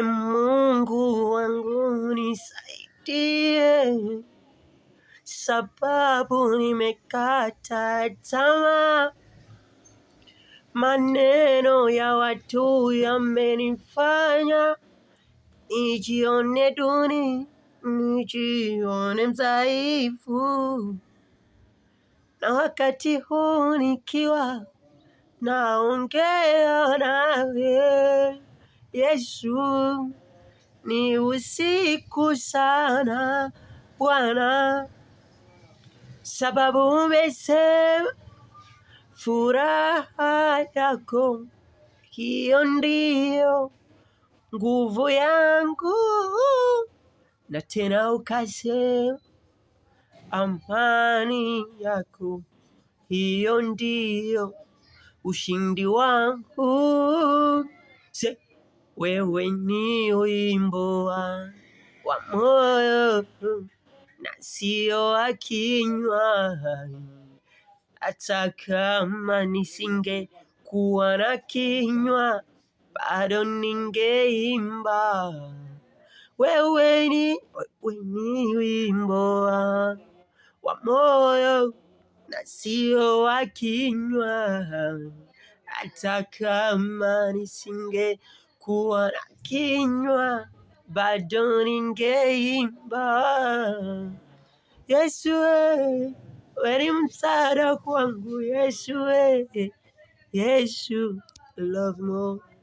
Mungu wangu nisaidie, sababu nimekata tamaa. Maneno ya watu yamenifanya nijione duni, nijione mdhaifu. Na wakati huu nikiwa naongea nawe Yesu, ni usiku sana Bwana, sababu umesema furaha yako hiyo ndiyo nguvu yangu, na tena ukasema amani yako hiyo ndiyo ushindi wangu. Wewe ni wimbo wa moyo na sio wa kinywa. Hata kama nisingekuwa na kinywa, bado ningeimba. Wewe ni wimbo wa moyo na sio wa kinywa. Hata kama nisingekuwa na kinywa, bado ningeimba. Yesu, wewe ni msaada kwangu. Yesu, Yesu, love more.